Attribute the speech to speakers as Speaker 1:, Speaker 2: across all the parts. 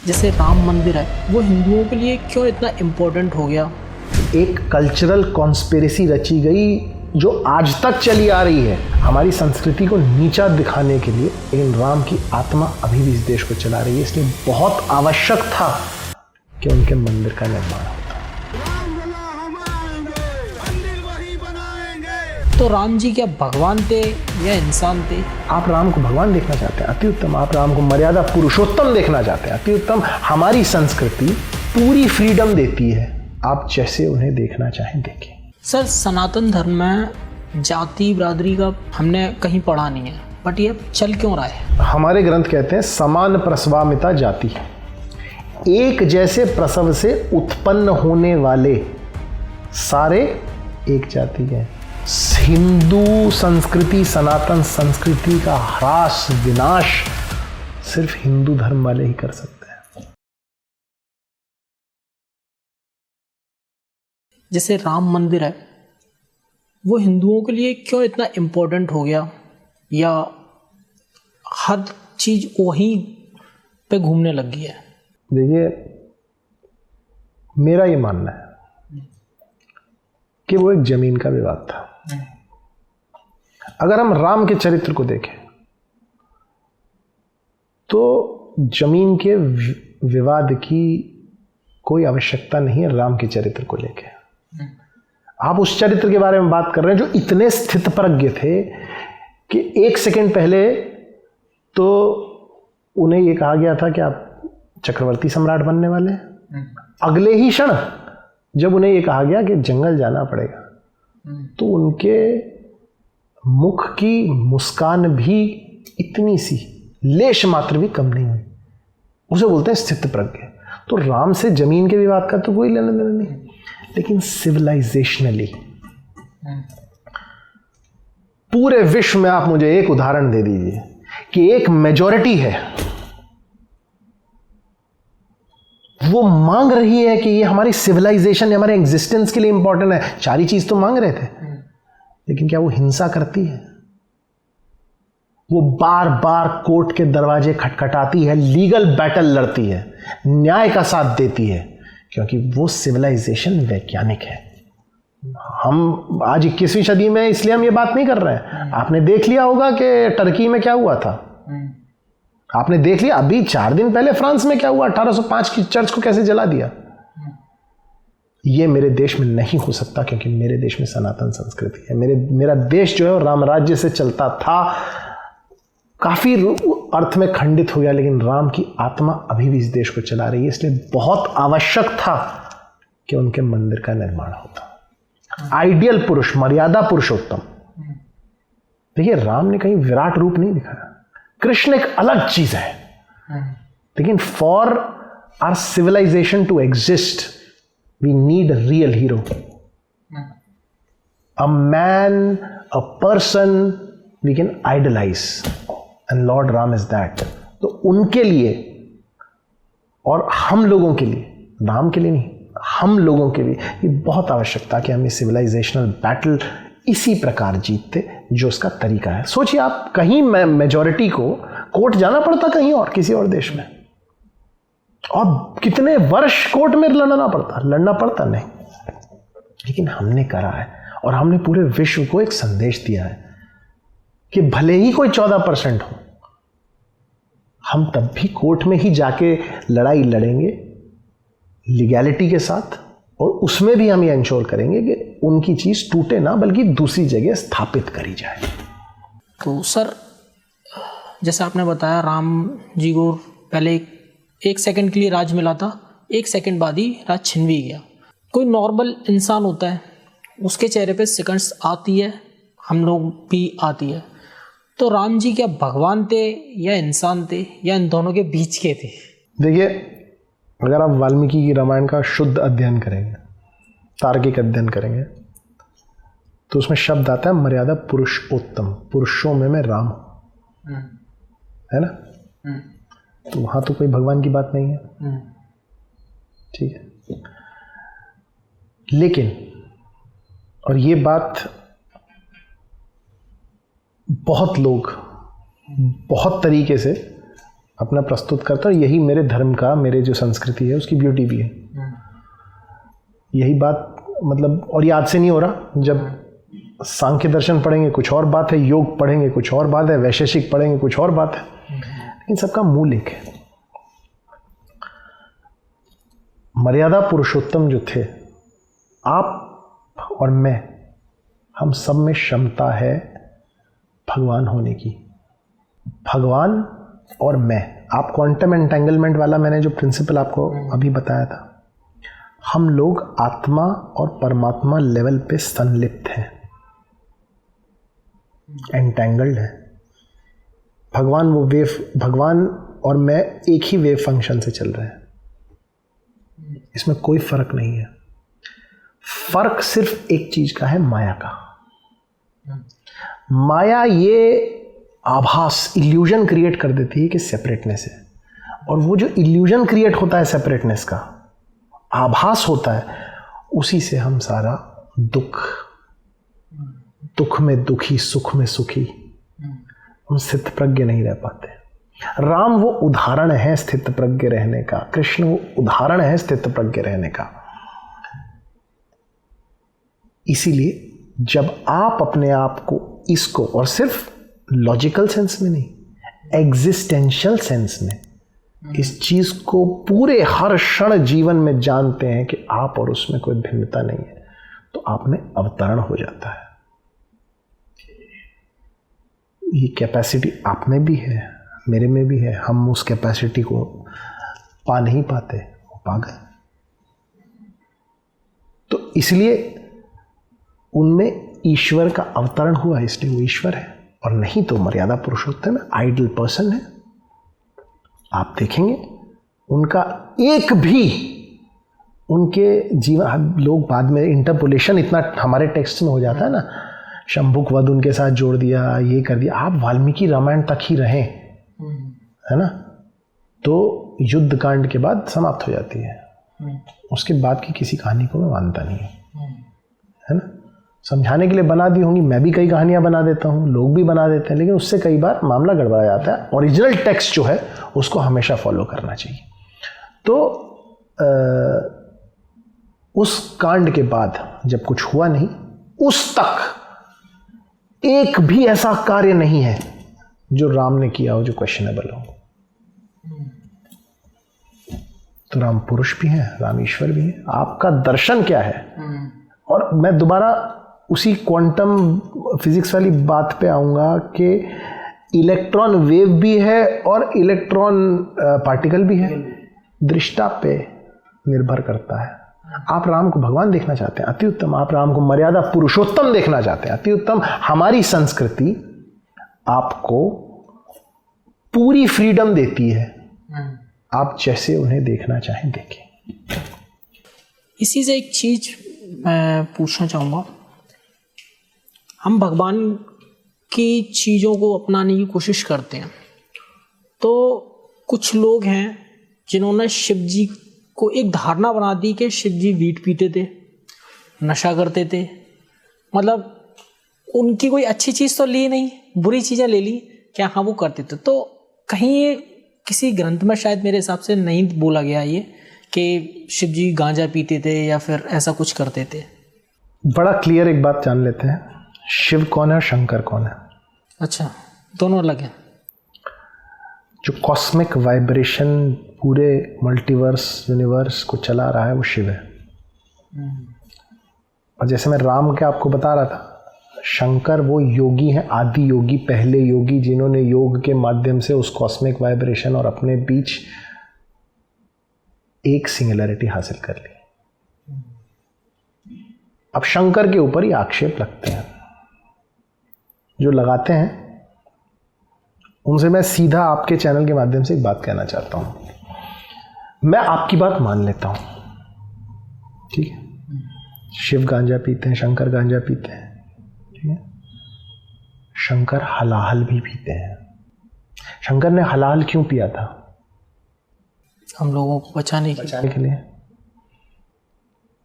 Speaker 1: जैसे राम मंदिर है वो हिंदुओं के लिए क्यों इतना इम्पोर्टेंट हो गया?
Speaker 2: एक कल्चरल कॉन्स्पिरेसी रची गई जो आज तक चली आ रही है हमारी संस्कृति को नीचा दिखाने के लिए, लेकिन राम की आत्मा अभी भी इस देश को चला रही है। इसलिए बहुत आवश्यक था कि उनके मंदिर का निर्माण होता।
Speaker 1: तो राम जी क्या भगवान थे या इंसान थे?
Speaker 2: आप राम को भगवान देखना चाहते हैं, अति उत्तम। आप राम को मर्यादा पुरुषोत्तम देखना चाहते हैं, अति उत्तम। हमारी संस्कृति पूरी फ्रीडम देती है, आप जैसे उन्हें देखना चाहें देखिए।
Speaker 1: सर, सनातन धर्म में जाति बिरादरी का हमने कहीं पढ़ा नहीं है, बट ये चल क्यों रहा है?
Speaker 2: हमारे ग्रंथ कहते हैं समान प्रसवामिता जाति, एक जैसे प्रसव से उत्पन्न होने वाले सारे एक जाति के। हिंदू संस्कृति, सनातन संस्कृति का ह्रास, विनाश सिर्फ हिंदू धर्म वाले ही कर सकते हैं।
Speaker 1: जैसे राम मंदिर है वो हिंदुओं के लिए क्यों इतना इम्पोर्टेंट हो गया, या हर चीज वहीं पे घूमने लगी है?
Speaker 2: देखिए, मेरा ये मानना है कि वो एक जमीन का विवाद था। अगर हम राम के चरित्र को देखें तो जमीन के विवाद की कोई आवश्यकता नहीं है राम के चरित्र को लेकर। आप उस चरित्र के बारे में बात कर रहे हैं जो इतने स्थितप्रज्ञ थे कि एक सेकंड पहले तो उन्हें यह कहा गया था कि आप चक्रवर्ती सम्राट बनने वाले हैं, अगले ही क्षण जब उन्हें यह कहा गया कि जंगल जाना पड़ेगा तो उनके मुख की मुस्कान भी इतनी सी लेश मात्र भी कम नहीं हुई। उसे बोलते हैं स्थितप्रज्ञ। तो राम से जमीन के विवाद का तो कोई लेना देना नहीं, लेकिन सिविलाइजेशनली पूरे विश्व में आप मुझे एक उदाहरण दे दीजिए कि एक मेजॉरिटी है वो मांग रही है कि ये हमारी सिविलाइजेशन, हमारे एग्जिस्टेंस के लिए इंपॉर्टेंट है। सारी चीज तो मांग रहे थे, लेकिन क्या वो हिंसा करती है? वो बार बार कोर्ट के दरवाजे खटखटाती है, लीगल बैटल लड़ती है, न्याय का साथ देती है, क्योंकि वो सिविलाइजेशन वैज्ञानिक है। हम आज 21वीं सदी में इसलिए हम ये बात नहीं कर रहे हैं। आपने देख लिया होगा कि टर्की में क्या हुआ था, आपने देख लिया अभी 4 दिन पहले फ्रांस में क्या हुआ, 1805 की चर्च को कैसे जला दिया। ये मेरे देश में नहीं हो सकता, क्योंकि मेरे देश में सनातन संस्कृति है। मेरा देश जो है राम राज्य से चलता था, काफी अर्थ में खंडित हो गया, लेकिन राम की आत्मा अभी भी इस देश को चला रही है। इसलिए बहुत आवश्यक था कि उनके मंदिर का निर्माण होता। आइडियल पुरुष, मर्यादा पुरुषोत्तम। देखिए, राम ने कहीं विराट रूप नहीं दिखाया, कृष्ण एक अलग चीज है, लेकिन for our civilization to exist we need a real hero, a man, a person we can idolize, and Lord Ram is that. तो उनके लिए और हम लोगों के लिए, राम के लिए नहीं, हम लोगों के लिए ये बहुत आवश्यकता कि हम ये सिविलाइजेशनल बैटल इसी प्रकार जीतते जो उसका तरीका है। सोचिए, आप कहीं मेजॉरिटी को कोर्ट जाना पड़ता, कहीं और किसी और देश में, और कितने वर्ष कोर्ट में लड़ना पड़ता नहीं, लेकिन हमने करा है और हमने पूरे विश्व को एक संदेश दिया है कि भले ही कोई 14% हो, हम तब भी कोर्ट में ही जाके लड़ाई लड़ेंगे लीगैलिटी के साथ, और उसमें भी हम ये इंश्योर करेंगे कि उनकी चीज टूटे ना, बल्कि दूसरी जगह स्थापित करी जाए।
Speaker 1: तो सर, जैसे आपने बताया राम जी को पहले एक सेकंड के लिए राज मिला था, एक सेकंड बाद ही राज छिन भी गया। कोई नॉर्मल इंसान होता है, उसके चेहरे पे सेकंड्स आती है, हम लोग भी आती है। तो राम जी क्या भगवान थे या इंसान थे, या इन दोनों के बीच के थे?
Speaker 2: देखिए, अगर आप वाल्मीकि की रामायण का शुद्ध अध्ययन करेंगे, तार्किक अध्ययन करेंगे, तो उसमें शब्द आता है मर्यादा पुरुषोत्तम, पुरुषों में मैं राम हूं, है ना? तो वहां तो कोई भगवान की बात नहीं है, ठीक है। लेकिन, और ये बात बहुत लोग बहुत तरीके से अपना प्रस्तुत करता हूँ। यही मेरे धर्म का, मेरे जो संस्कृति है उसकी ब्यूटी भी है। यही बात मतलब, और याद से नहीं हो रहा। जब सांख्य दर्शन पढ़ेंगे कुछ और बात है, योग पढ़ेंगे कुछ और बात है, वैशेषिक पढ़ेंगे कुछ और बात है, लेकिन सबका मूल एक है। मर्यादा पुरुषोत्तम जो थे, आप और मैं, हम सब में क्षमता है भगवान होने की। भगवान और मैं, आप क्वांटम एंटेंगलमेंट वाला मैंने जो प्रिंसिपल आपको अभी बताया था, हम लोग आत्मा और परमात्मा लेवल पे संलिप्त हैं, एंटेंगल्ड है। भगवान वो वेव, भगवान और मैं एक ही वेव फंक्शन से चल रहे हैं, इसमें कोई फर्क नहीं है। फर्क सिर्फ एक चीज का है, माया का। माया ये आभास, इल्यूजन क्रिएट कर देती है कि सेपरेटनेस है, और वो जो इल्यूजन क्रिएट होता है सेपरेटनेस का, आभास होता है, उसी से हम सारा दुख में दुखी, सुख में सुखी, हम स्थित प्रज्ञ नहीं रह पाते। राम वो उदाहरण है स्थित प्रज्ञ रहने का, कृष्ण वो उदाहरण है स्थित प्रज्ञ रहने का। इसीलिए जब आप अपने आप को, इसको, और सिर्फ लॉजिकल सेंस में नहीं, एग्जिस्टेंशियल सेंस में इस चीज को पूरे हर क्षण जीवन में जानते हैं कि आप और उसमें कोई भिन्नता नहीं है, तो आप में अवतरण हो जाता है। ये कैपेसिटी आप में भी है, मेरे में भी है। हम उस कैपेसिटी को पा नहीं पाते, वो पा गए। तो इसलिए उनमें ईश्वर का अवतरण हुआ, इसलिए वो ईश्वर है, और नहीं तो मर्यादा पुरुषोत्तम है, आइडल पर्सन है। आप देखेंगे उनका एक भी, उनके जीवन, लोग बाद में इंटरपोलेशन इतना हमारे टेक्स्ट में हो जाता है ना, शंभुक वध उनके साथ जोड़ दिया, ये कर दिया। आप वाल्मीकि रामायण तक ही रहें, है ना, तो युद्ध कांड के बाद समाप्त हो जाती है। उसके बाद की किसी कहानी को मैं मानता नहीं, है ना। समझाने के लिए बना दी होंगी, मैं भी कई कहानियां बना देता हूँ, लोग भी बना देते हैं, लेकिन उससे कई बार मामला गड़बड़ा जाता है। ओरिजिनल टेक्स्ट जो है उसको हमेशा फॉलो करना चाहिए। तो उस कांड के बाद जब कुछ हुआ नहीं, उस तक एक भी ऐसा कार्य नहीं है जो राम ने किया हो जो क्वेश्चनेबल हो। तो राम पुरुष भी है, राम ईश्वर भी है। आपका दर्शन क्या है? और मैं दोबारा उसी क्वांटम फिजिक्स वाली बात पे आऊंगा कि इलेक्ट्रॉन वेव भी है और इलेक्ट्रॉन पार्टिकल भी है। दृष्टा पे निर्भर करता है। आप राम को भगवान देखना चाहते हैं, अति उत्तम। आप राम को मर्यादा पुरुषोत्तम देखना चाहते हैं, अति उत्तम। हमारी संस्कृति आपको पूरी फ्रीडम देती है, आप जैसे उन्हें देखना चाहें देखें।
Speaker 1: इसी से एक चीज मैं पूछना चाहूँगा, हम भगवान की चीज़ों को अपनाने की कोशिश करते हैं, तो कुछ लोग हैं जिन्होंने शिव जी को एक धारणा बना दी कि शिव जी वीट पीते थे, नशा करते थे, मतलब उनकी कोई अच्छी चीज़ तो ली नहीं, बुरी चीज़ें ले ली, क्या हाँ वो करते थे। तो कहीं ये किसी ग्रंथ में शायद मेरे हिसाब से नहीं बोला गया ये कि शिव जी गांजा पीते थे या फिर ऐसा कुछ करते थे।
Speaker 2: बड़ा क्लियर एक बात जान लेते हैं, शिव कौन है, शंकर कौन है।
Speaker 1: अच्छा, दोनों अलग हैं।
Speaker 2: जो कॉस्मिक वाइब्रेशन पूरे मल्टीवर्स यूनिवर्स को चला रहा है वो शिव है। और जैसे मैं राम के आपको बता रहा था, शंकर वो योगी हैं, आदि योगी, पहले योगी, जिन्होंने योग के माध्यम से उस कॉस्मिक वाइब्रेशन और अपने बीच एक सिंगुलैरिटी हासिल कर ली। अब शंकर के ऊपर ही आक्षेप लगते हैं, जो लगाते हैं उनसे मैं सीधा आपके चैनल के माध्यम से एक बात कहना चाहता हूं। मैं आपकी बात मान लेता हूं, ठीक है, शिव गांजा पीते हैं, शंकर गांजा पीते हैं, ठीक है। शंकर हलाहल भी पीते हैं। शंकर ने हलाहल क्यों पिया था?
Speaker 1: हम लोगों को बचाने
Speaker 2: के लिए।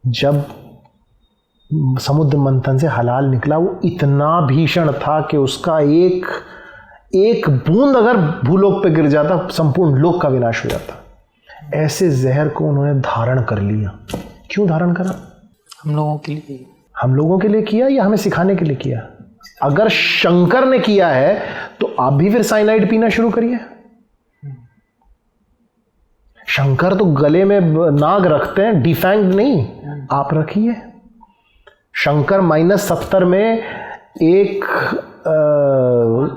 Speaker 2: जब समुद्र मंथन से हलाल निकला, वो इतना भीषण था कि उसका एक बूंद अगर भूलोक पे गिर जाता संपूर्ण लोक का विनाश हो जाता। ऐसे जहर को उन्होंने धारण कर लिया। क्यों धारण करा?
Speaker 1: हम लोगों के लिए।
Speaker 2: हम लोगों के लिए किया या हमें सिखाने के लिए किया? अगर शंकर ने किया है तो आप भी फिर साइनाइड पीना शुरू करिए। शंकर तो गले में नाग रखते हैं, डिफैंग्ड नहीं, आप रखिए। शंकर -70 में एक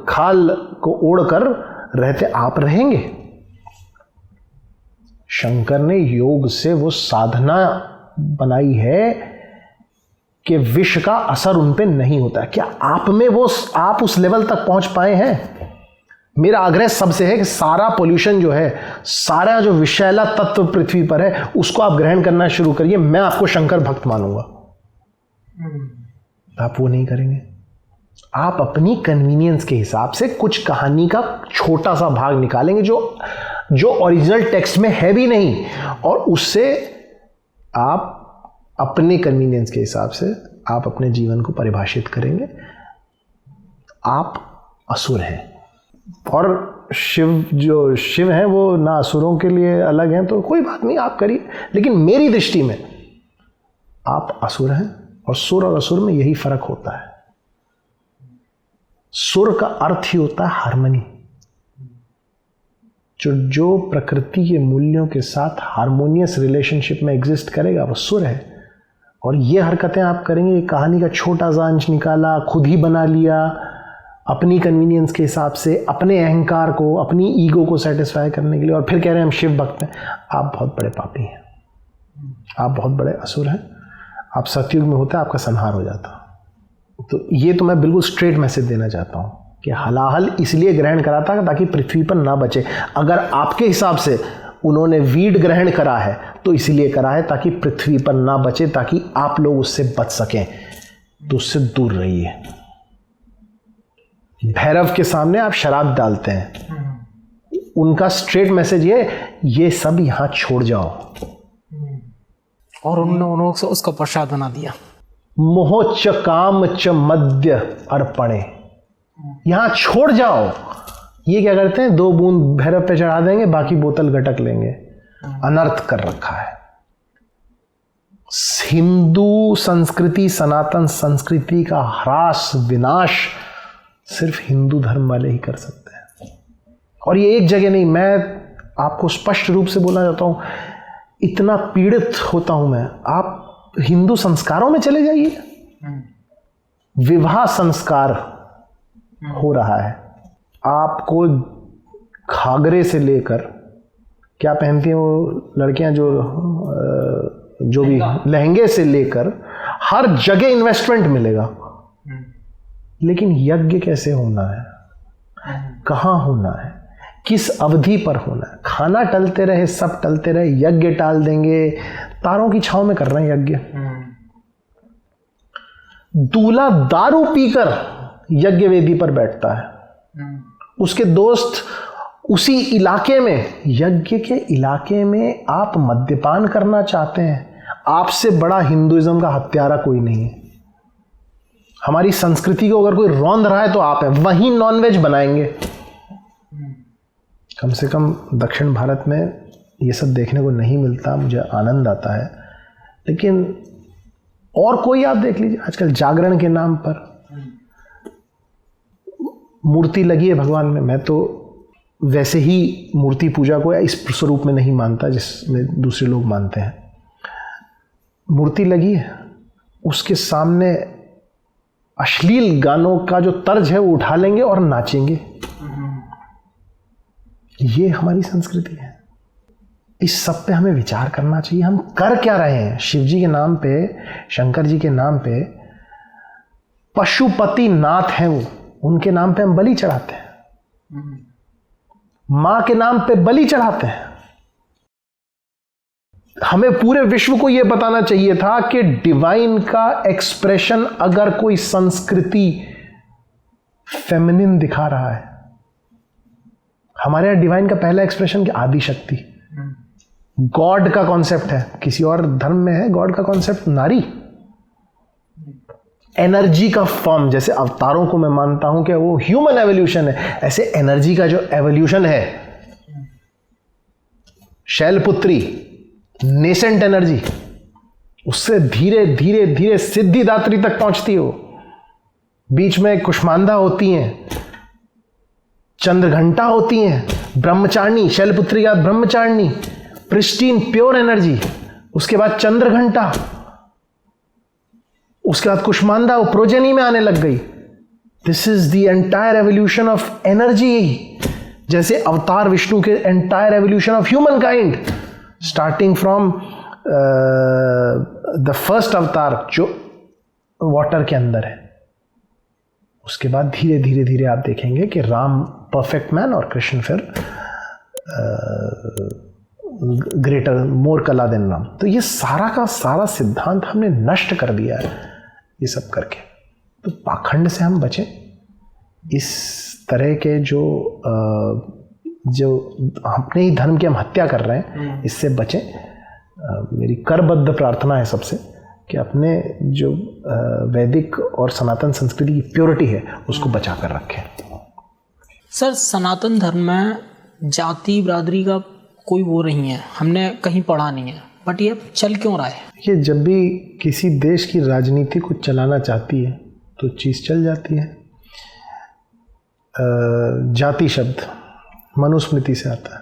Speaker 2: खाल को ओढ़कर रहते, आप रहेंगे? शंकर ने योग से वो साधना बनाई है कि विष का असर उन पे नहीं होता। क्या आप में वो, आप उस लेवल तक पहुंच पाए हैं? मेरा आग्रह सबसे है कि सारा पोल्यूशन जो है, सारा जो विषैला तत्व पृथ्वी पर है, उसको आप ग्रहण करना शुरू करिए। मैं आपको शंकर भक्त मानूंगा। आप वो नहीं करेंगे। आप अपनी कन्वीनियंस के हिसाब से कुछ कहानी का छोटा सा भाग निकालेंगे जो ओरिजिनल टेक्स्ट में है भी नहीं, और उससे आप अपने कन्वीनियंस के हिसाब से आप अपने जीवन को परिभाषित करेंगे। आप असुर हैं, और शिव हैं वो ना असुरों के लिए अलग हैं, तो कोई बात नहीं, आप करिए। लेकिन मेरी दृष्टि में आप असुर हैं, और सुर और असुर में यही फर्क होता है। सुर का अर्थ ही होता है हार्मनी। जो प्रकृति के मूल्यों के साथ हार्मोनियस रिलेशनशिप में एग्जिस्ट करेगा वो सुर है। और ये हरकतें आप करेंगे, कहानी का छोटा सा अंश निकाला, खुद ही बना लिया अपनी कन्वीनियंस के हिसाब से, अपने अहंकार को, अपनी ईगो को सेटिस्फाई करने के लिए, और फिर कह रहे हैं हम शिव भक्त हैं। आप बहुत बड़े पापी हैं, आप बहुत बड़े असुर हैं। आप सतयुग में होते आपका संहार हो जाता। तो ये तो मैं बिल्कुल स्ट्रेट मैसेज देना चाहता हूँ कि हलाहल इसलिए ग्रहण करा था ताकि पृथ्वी पर ना बचे। अगर आपके हिसाब से उन्होंने वीड ग्रहण करा है तो इसलिए करा है ताकि पृथ्वी पर ना बचे, ताकि आप लोग उससे बच सकें। तो उससे दूर रहिए। भैरव के सामने आप शराब डालते हैं, उनका स्ट्रेट मैसेज ये सब यहां छोड़ जाओ,
Speaker 1: और उन्होंने उसका प्रसाद बना दिया।
Speaker 2: मोह च काम च मद्य अर्पणे, यहां छोड़ जाओ। ये क्या करते हैं, 2 बूंद भैरव पे चढ़ा देंगे, बाकी बोतल गटक लेंगे। अनर्थ कर रखा है। हिंदू संस्कृति, सनातन संस्कृति का ह्रास, विनाश सिर्फ हिंदू धर्म वाले ही कर सकते हैं। और ये एक जगह नहीं, मैं आपको स्पष्ट रूप से बोलना चाहता हूं, इतना पीड़ित होता हूं मैं। आप हिंदू संस्कारों में चले जाइए, विवाह संस्कार हो रहा है। आपको घाघरे से लेकर, क्या पहनती हैं वो लड़कियां जो भी, लहंगे से लेकर हर जगह इन्वेस्टमेंट मिलेगा। लेकिन यज्ञ कैसे होना है, कहां होना है, किस अवधि पर होना है? खाना टलते रहे, सब टलते रहे, यज्ञ टाल देंगे। तारों की छांव में कर रहे हैं यज्ञ। दूल्हा दारू पीकर यज्ञ वेदी पर बैठता है, उसके दोस्त उसी इलाके में, यज्ञ के इलाके में आप मद्यपान करना चाहते हैं। आपसे बड़ा हिंदुइज्म का हत्यारा कोई नहीं है। हमारी संस्कृति को अगर कोई रौंद रहा है तो आप हैं। वहीं नॉनवेज बनाएंगे। कम से कम दक्षिण भारत में ये सब देखने को नहीं मिलता, मुझे आनंद आता है। लेकिन और कोई आप देख लीजिए, आजकल जागरण के नाम पर मूर्ति लगी है भगवान में। मैं तो वैसे ही मूर्ति पूजा को इस स्वरूप में नहीं मानता जिसमें दूसरे लोग मानते हैं। मूर्ति लगी है, उसके सामने अश्लील गानों का जो तर्ज है वो उठा लेंगे और नाचेंगे। ये हमारी संस्कृति है। इस सब पे हमें विचार करना चाहिए। हम कर क्या रहे हैं? शिव जी के नाम पे, शंकर जी के नाम पे, पशुपति नाथ हैं वो, उनके नाम पे हम बलि चढ़ाते हैं। मां के नाम पे बलि चढ़ाते हैं। हमें पूरे विश्व को यह बताना चाहिए था कि डिवाइन का एक्सप्रेशन अगर कोई संस्कृति फेमिनिन दिखा रहा है, हमारे यहां डिवाइन का पहला एक्सप्रेशन क्या? आदि शक्ति। गॉड का कॉन्सेप्ट है, किसी और धर्म में है गॉड का कॉन्सेप्ट नारी। एनर्जी का फॉर्म, जैसे अवतारों को मैं मानता हूं कि वो ह्यूमन एवोल्यूशन है, ऐसे एनर्जी का जो एवोल्यूशन है, शैलपुत्री नेसेंट एनर्जी, उससे धीरे धीरे धीरे सिद्धिदात्री तक पहुंचती है वो। बीच में कुष्मांडा होती हैं, चंद्रघंटा होती हैं, ब्रह्मचारिणी, शैलपुत्री का ब्रह्मचारिणी, प्रिस्टीन प्योर एनर्जी, उसके बाद चंद्रघंटा, उसके बाद कुष्मांडा वो प्रोजेनी में आने लग गई। This is the entire evolution of energy, जैसे अवतार विष्णु के entire evolution of human kind, starting from the first अवतार जो वाटर के अंदर है, उसके बाद धीरे धीरे धीरे आप देखेंगे कि राम परफेक्ट मैन और कृष्ण फिर ग्रेटर मोर कला देन राम। तो ये सारा का सारा सिद्धांत हमने नष्ट कर दिया है ये सब करके। तो पाखंड से हम बचें, इस तरह के जो अपने ही धर्म की हम हत्या कर रहे हैं, इससे बचें। मेरी करबद्ध प्रार्थना है सबसे कि अपने जो वैदिक और सनातन संस्कृति की प्योरिटी है उसको बचा कर रखें।
Speaker 1: सर, सनातन धर्म में जाति बिरादरी का कोई वो नहीं है, हमने कहीं पढ़ा नहीं है, बट ये चल क्यों रहा है?
Speaker 2: ये जब भी किसी देश की राजनीति को चलाना चाहती है तो चीज़ चल जाती है। जाति शब्द मनुस्मृति से आता है।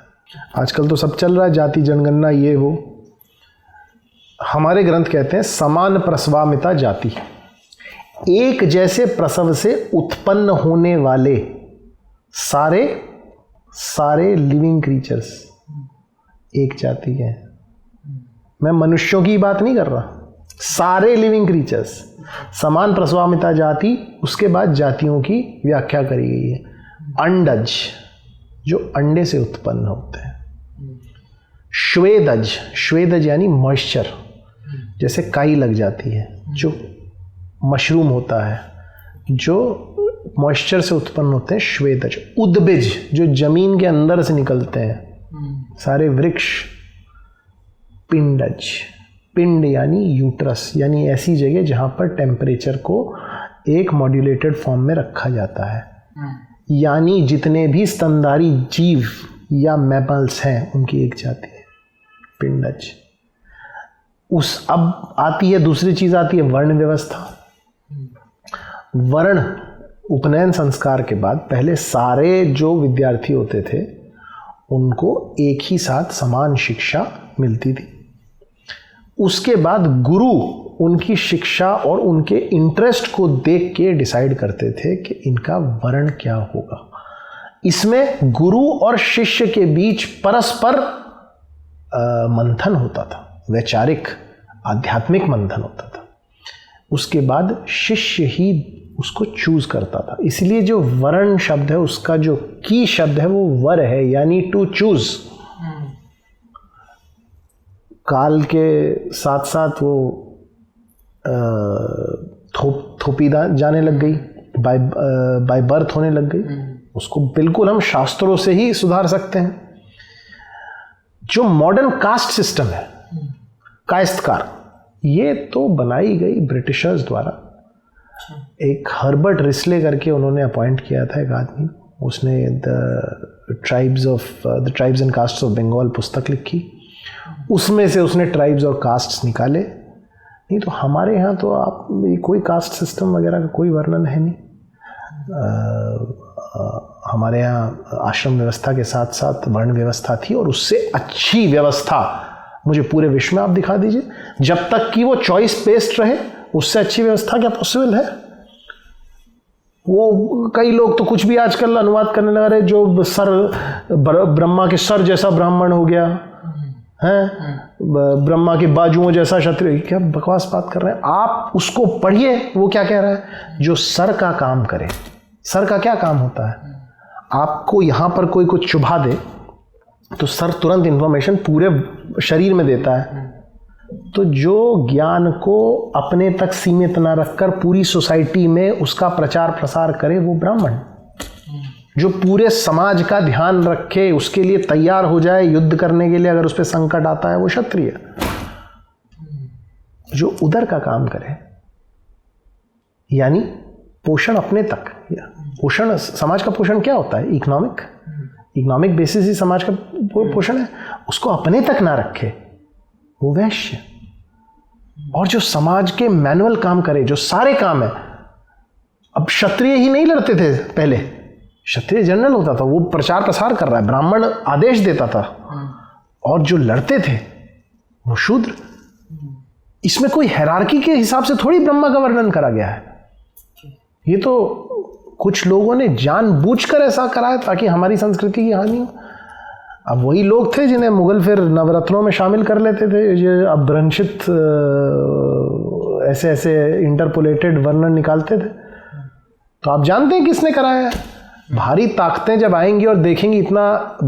Speaker 2: आजकल तो सब चल रहा है, जाति जनगणना ये वो। हमारे ग्रंथ कहते हैं समान प्रसवामिता जाति, एक जैसे प्रसव से उत्पन्न होने वाले सारे लिविंग क्रीचर्स एक जाति के हैं। मैं मनुष्यों की बात नहीं कर रहा, सारे लिविंग क्रीचर्स समान प्रसवामिता जाति। उसके बाद जातियों की व्याख्या करी गई है। अंडज जो अंडे से उत्पन्न होते हैं, श्वेदज यानी मॉइस्चर, जैसे काई लग जाती है, जो मशरूम होता है जो मॉइस्चर से उत्पन्न होते हैं, श्वेदज। उद्भिज जो जमीन के अंदर से निकलते हैं सारे वृक्ष। पिंडज, पिंड यानी यूट्रस, यानी ऐसी जगह जहां पर टेम्परेचर को एक मॉड्यूलेटेड फॉर्म में रखा जाता है। यानी जितने भी स्तनधारी जीव या मैमल्स हैं उनकी एक जाति है पिंडज। अब आती है दूसरी चीज, आती है वर्ण व्यवस्था। वर्ण उपनयन संस्कार के बाद पहले सारे जो विद्यार्थी होते थे उनको एक ही साथ समान शिक्षा मिलती थी। उसके बाद गुरु उनकी शिक्षा और उनके इंटरेस्ट को देख के डिसाइड करते थे कि इनका वर्ण क्या होगा। इसमें गुरु और शिष्य के बीच परस्पर मंथन होता था, वैचारिक आध्यात्मिक मंथन होता था। उसके बाद शिष्य ही उसको चूज करता था। इसलिए जो वर्ण शब्द है उसका जो की शब्द है वो वर है, यानी टू चूज। काल के साथ साथ वो थोपी जाने लग गई, बाय बर्थ होने लग गई। उसको बिल्कुल हम शास्त्रों से ही सुधार सकते हैं। जो मॉडर्न कास्ट सिस्टम है, कायस्तकार, ये तो बनाई गई ब्रिटिशर्स द्वारा। एक हर्बर्ट रिस्ले करके उन्होंने अपॉइंट किया था एक आदमी, उसने the tribes and castes of Bengal पुस्तक लिखी। उसमें से उसने ट्राइब्स और कास्ट्स निकाले। नहीं तो हमारे यहाँ तो आप कोई कास्ट सिस्टम वगैरह का कोई वर्णन है नहीं। हमारे यहाँ आश्रम व्यवस्था के साथ साथ वर्ण व्यवस्था थी, और उससे अच्छी व्यवस्था मुझे पूरे विश्व में आप दिखा दीजिए। जब तक कि वो चॉइस बेस्ड रहे, उससे अच्छी व्यवस्था क्या पॉसिबल है? वो कई लोग तो कुछ भी आजकल अनुवाद करने लगा रहे, जो ब्रह्मा के सर जैसा ब्राह्मण हो गया है, ब्रह्मा के बाजुओं जैसा क्षत्रिय। क्या बकवास बात कर रहे हैं आप? उसको पढ़िए, वो क्या कह रहा है। जो सर का काम करे। सर का क्या काम होता है? आपको यहां पर कोई कुछ चुभा दे तो सर तुरंत इंफॉर्मेशन पूरे शरीर में देता है। तो जो ज्ञान को अपने तक सीमित ना रखकर पूरी सोसाइटी में उसका प्रचार प्रसार करे, वो ब्राह्मण। जो पूरे समाज का ध्यान रखे, उसके लिए तैयार हो जाए युद्ध करने के लिए अगर उस पर संकट आता है, वो क्षत्रिय। जो उधर का काम करे, यानी पोषण अपने तक। पोषण, समाज का पोषण क्या होता है? इकोनॉमिक बेसिस ही समाज का पोषण है। उसको अपने तक ना रखे वो वैश्य। और जो समाज के मैनुअल काम करे, जो सारे काम है, अब क्षत्रिय ही नहीं लड़ते थे पहले, क्षत्रिय जनरल होता था, वो प्रचार प्रसार कर रहा है, ब्राह्मण आदेश देता था, और जो लड़ते थे वो शूद्र। इसमें कोई हायरार्की के हिसाब से थोड़ी ब्रह्मा का वर्णन करा गया है। ये तो कुछ लोगों ने जानबूझकर ऐसा कराया ताकि हमारी संस्कृति की हानि हो। अब वही लोग थे जिन्हें मुगल फिर नवरत्नों में शामिल कर लेते थे, ये अपभ्रंशित ऐसे ऐसे इंटरपोलेटेड वर्णन निकालते थे। तो आप जानते हैं किसने कराया है? भारी ताकतें जब आएंगी और देखेंगी इतना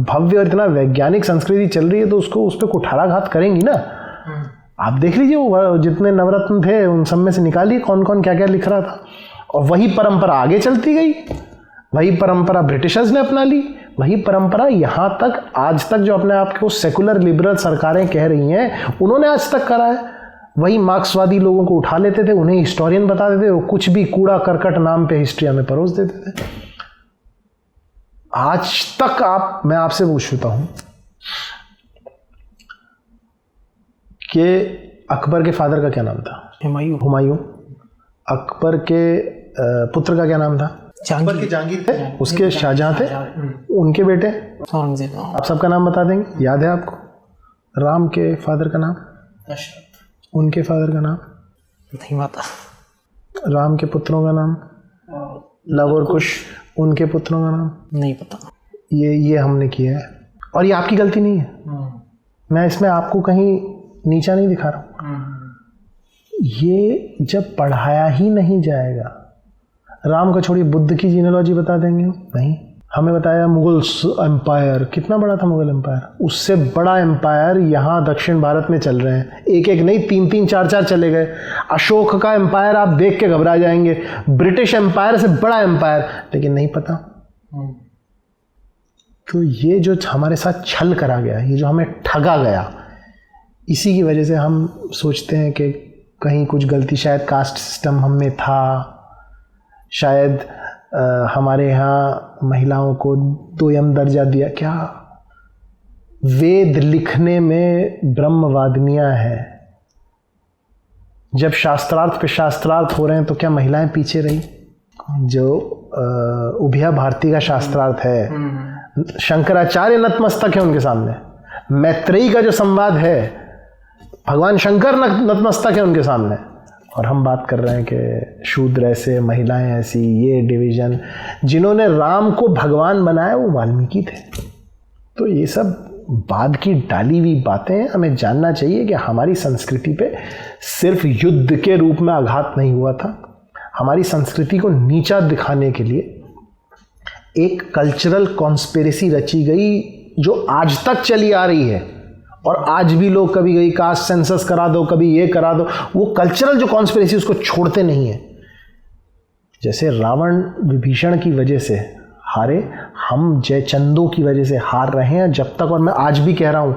Speaker 2: भव्य और इतना वैज्ञानिक संस्कृति चल रही है, तो उसको उस पर कुठाराघात करेंगी ना। आप देख लीजिए वो जितने नवरत्न थे उन सब में से निकालिए कौन कौन क्या क्या लिख रहा था। और वही परंपरा आगे चलती गई, वही परंपरा ब्रिटिशर्स ने अपना ली, वही परंपरा यहाँ तक आज तक जो अपने आप को सेकुलर लिबरल सरकारें कह रही हैं उन्होंने आज तक करा है। वही मार्क्सवादी लोगों को उठा लेते थे, उन्हें हिस्टोरियन बता देते थे, वो कुछ भी कूड़ा करकट नाम पे हिस्ट्री में परोस देते थे। आज तक मैं आपसे पूछता हूं कि अकबर के फादर का क्या नाम था? हुमायूं। अकबर के पुत्र का क्या नाम था? अकबर के जहांगीर थे, उसके शाहजहां थे, उनके बेटे औरंगजेब। आप सबका नाम बता देंगे, याद है आपको? राम के फादर का नाम? दशरथ। उनके फादर का नाम?
Speaker 1: नहीं पता।
Speaker 2: राम के पुत्रों का नाम? लव और कुश। उनके पुत्रों का नाम? नहीं पता। ये हमने किया है और ये आपकी गलती नहीं है। मैं इसमें आपको कहीं नीचा नहीं दिखा रहा हूँ। ये जब पढ़ाया ही नहीं जाएगा, राम को छोड़िए, बुद्ध की जीनोलॉजी बता देंगे? नहीं। हमें बताया मुगल्स एम्पायर, कितना बड़ा था मुगल एम्पायर, उससे बड़ा एम्पायर यहाँ दक्षिण भारत में चल रहे हैं। एक एक नहीं, तीन तीन चार चार चले गए। अशोक का एम्पायर आप देख के घबरा जाएंगे, ब्रिटिश एम्पायर से बड़ा एम्पायर, लेकिन नहीं पता। तो ये जो हमारे साथ छल करा गया, ये जो हमें ठगा गया, इसी की वजह से हम सोचते हैं कि कहीं कुछ गलती शायद कास्ट सिस्टम हम में था, शायद हमारे यहाँ महिलाओं को दोयम दर्जा दिया। क्या वेद लिखने में ब्रह्मवादिनियाँ हैं? जब शास्त्रार्थ पे शास्त्रार्थ हो रहे हैं तो क्या महिलाएं पीछे रही? जो उभया भारती का शास्त्रार्थ है, शंकराचार्य नतमस्तक है उनके सामने। मैत्रेयी का जो संवाद है, भगवान शंकर नतमस्तक है उनके सामने। और हम बात कर रहे हैं कि शूद्र ऐसे, महिलाएं ऐसी, ये डिवीजन। जिन्होंने राम को भगवान बनाया वो वाल्मीकि थे। तो ये सब बाद की डाली हुई बातें हैं। हमें जानना चाहिए कि हमारी संस्कृति पे सिर्फ युद्ध के रूप में आघात नहीं हुआ था। हमारी संस्कृति को नीचा दिखाने के लिए एक कल्चरल कॉन्स्पिरेसी रची गई जो आज तक चली आ रही है। और आज भी लोग कभी गई कास्ट सेंसस करा दो, कभी ये करा दो, वो कल्चरल जो कॉन्स्पिरेसी उसको छोड़ते नहीं है। जैसे रावण विभीषण की वजह से हारे, हम जयचंदों की वजह से हार रहे हैं जब तक। और मैं आज भी कह रहा हूँ,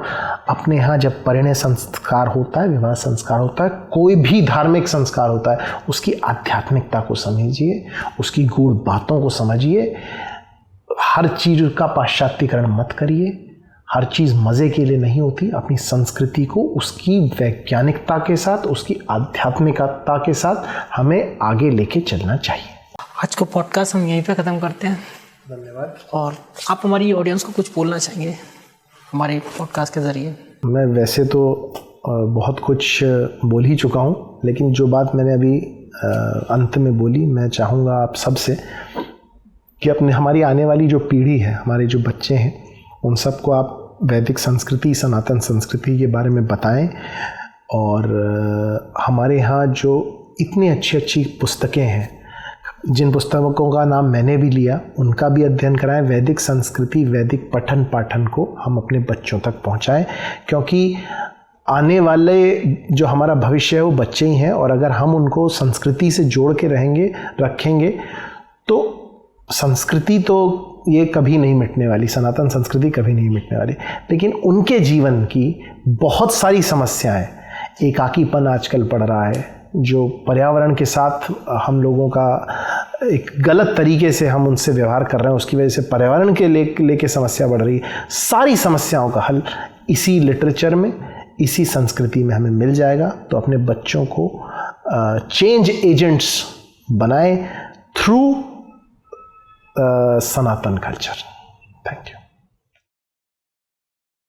Speaker 2: अपने यहाँ जब परिणय संस्कार होता है, विवाह संस्कार होता है, कोई भी धार्मिक संस्कार होता है, उसकी आध्यात्मिकता को समझिए, उसकी गूढ़ बातों को समझिए। हर चीज़ का पाश्चात्यकरण मत करिए। हर चीज़ मज़े के लिए नहीं होती। अपनी संस्कृति को उसकी वैज्ञानिकता के साथ, उसकी आध्यात्मिकता के साथ हमें आगे लेके चलना चाहिए।
Speaker 1: आज को पॉडकास्ट हम यहीं पे ख़त्म करते हैं।
Speaker 2: धन्यवाद।
Speaker 1: और आप हमारी ऑडियंस को कुछ बोलना चाहेंगे हमारे पॉडकास्ट के ज़रिए? मैं
Speaker 2: वैसे तो बहुत कुछ बोल ही चुका हूँ, लेकिन जो बात मैंने अभी अंत में बोली, मैं चाहूँगा आप सबसे कि हमारी आने वाली जो पीढ़ी है, हमारे जो बच्चे हैं, उन सबको आप वैदिक संस्कृति, सनातन संस्कृति के बारे में बताएं। और हमारे यहाँ जो इतनी अच्छी अच्छी पुस्तकें हैं, जिन पुस्तकों का नाम मैंने भी लिया, उनका भी अध्ययन कराएं। वैदिक संस्कृति, वैदिक पठन पाठन को हम अपने बच्चों तक पहुँचाएं, क्योंकि आने वाले जो हमारा भविष्य है वो बच्चे ही हैं। और अगर हम उनको संस्कृति से जोड़ के रखेंगे तो संस्कृति तो ये कभी नहीं मिटने वाली, सनातन संस्कृति कभी नहीं मिटने वाली। लेकिन उनके जीवन की बहुत सारी समस्याएं, एकाकीपन आजकल पड़ रहा है, जो पर्यावरण के साथ हम लोगों का एक गलत तरीके से हम उनसे व्यवहार कर रहे हैं, उसकी वजह से पर्यावरण के लेके समस्या बढ़ रही है। सारी समस्याओं का हल इसी लिटरेचर में, इसी संस्कृति में हमें मिल जाएगा। तो अपने बच्चों को चेंज एजेंट्स बनाएं थ्रू सनातन कल्चर।